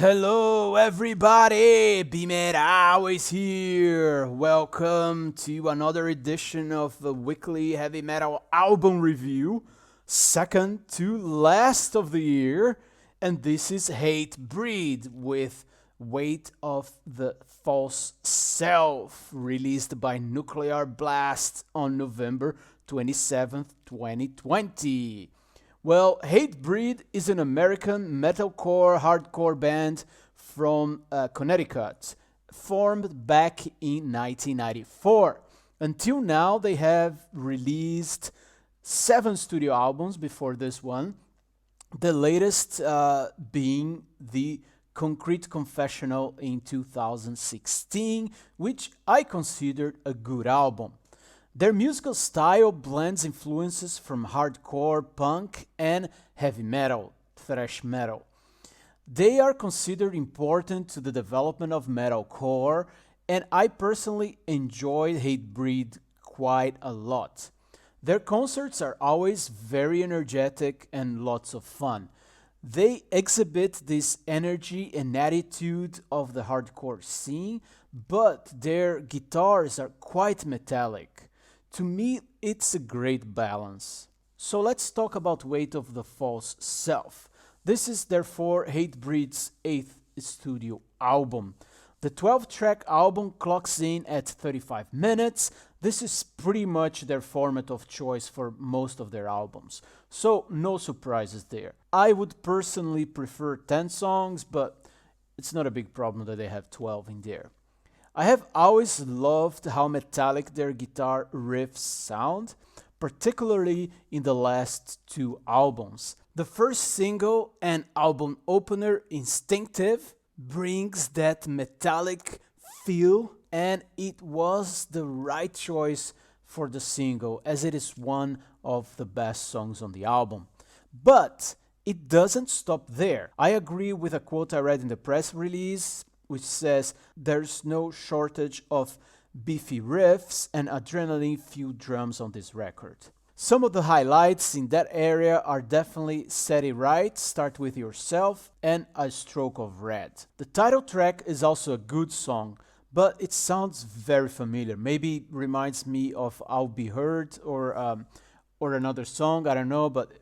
Hello everybody, BeMetalways here. Welcome to another edition of the weekly heavy metal album review, second to last of the year, and this is Hatebreed with Weight of the False Self, released by Nuclear Blast on November 27th, 2020. Well, Hatebreed is an American metalcore hardcore band from Connecticut, formed back in 1994. Until now, they have released 7 studio albums before this one, the latest being the Concrete Confessional in 2016, which I considered a good album. Their musical style blends influences from hardcore, punk, and heavy metal, thrash metal. They are considered important to the development of metalcore, and I personally enjoyed Hatebreed quite a lot. Their concerts are always very energetic and lots of fun. They exhibit this energy and attitude of the hardcore scene, but their guitars are quite metallic. To me, it's a great balance. So let's talk about Weight of the False Self. This is therefore Hatebreed's 8th studio album. The 12-track album clocks in at 35 minutes. This is pretty much their format of choice for most of their albums, so no surprises there. I would personally prefer 10 songs, but it's not a big problem that they have 12 in there. I have always loved how metallic their guitar riffs sound, particularly in the last 2 albums. The first single and album opener, Instinctive, brings that metallic feel, and it was the right choice for the single, as it is one of the best songs on the album. But it doesn't stop there. I agree with a quote I read in the press release, which says there's no shortage of beefy riffs and adrenaline-fueled drums on this record. Some of the highlights in that area are definitely Set It Right, Start With Yourself, and A Stroke of Red. The title track is also a good song, but it sounds very familiar. Maybe reminds me of I'll Be Heard or another song, I don't know, but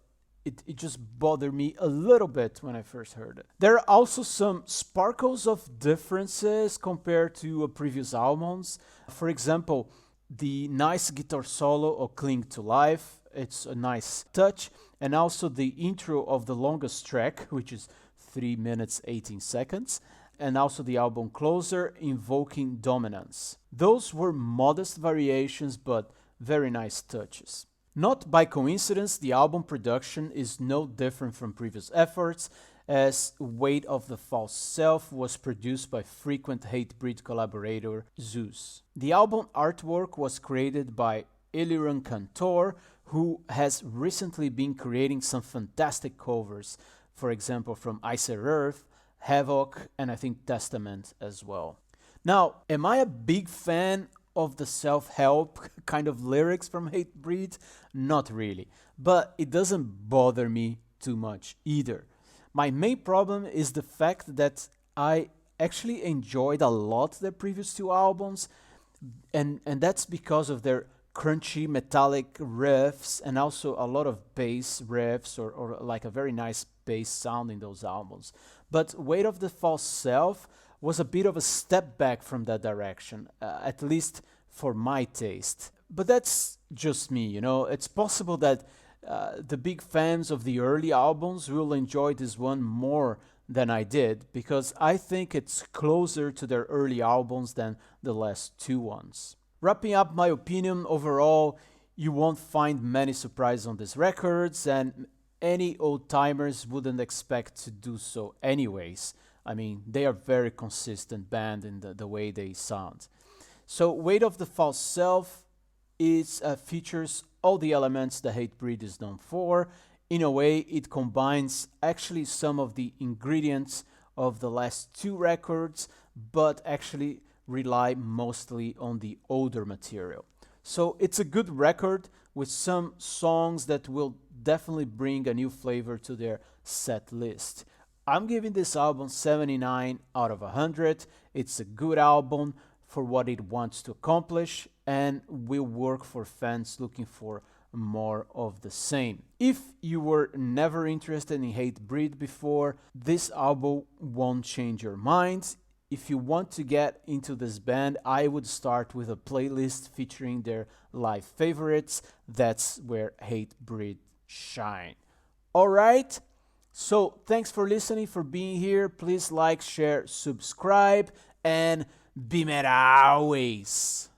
it just bothered me a little bit when I first heard it. There are also some sparkles of differences compared to previous albums. For example, the nice guitar solo of Cling to Life, it's a nice touch, and also the intro of the longest track, which is 3 minutes 18 seconds, and also the album closer, Invoking Dominance. Those were modest variations, but very nice touches. Not by coincidence, the album production is no different from previous efforts, as Weight of the False Self was produced by frequent Hatebreed collaborator Zeus. The album artwork was created by Eliran Kantor, who has recently been creating some fantastic covers, for example from Ice Earth, Havoc, and I think Testament as well. Now, am I a big fan of the self-help kind of lyrics from Hatebreed? Not really, but it doesn't bother me too much either. My main problem is the fact that I actually enjoyed a lot their previous 2 albums, and that's because of their crunchy metallic riffs and also a lot of bass riffs or like a very nice bass sound in those albums. But Weight of the False Self was a bit of a step back from that direction, at least for my taste. But that's just me, you know. It's possible that the big fans of the early albums will enjoy this one more than I did, because I think it's closer to their early albums than the last 2 ones. Wrapping up my opinion, overall, you won't find many surprises on these records, and any old-timers wouldn't expect to do so anyways. I mean, they are very consistent band in the way they sound. So Weight of the False Self features all the elements the Hatebreed is known for. In a way, it combines actually some of the ingredients of the last 2 records, but actually rely mostly on the older material. So it's a good record with some songs that will definitely bring a new flavor to their set list. I'm giving this album 79 out of 100. It's a good album for what it wants to accomplish and will work for fans looking for more of the same. If you were never interested in Hatebreed before, this album won't change your mind. If you want to get into this band, I would start with a playlist featuring their live favorites. That's where Hatebreed shine. Alright, so thanks for listening, for being here. Please like, share, subscribe, and BeMetalways.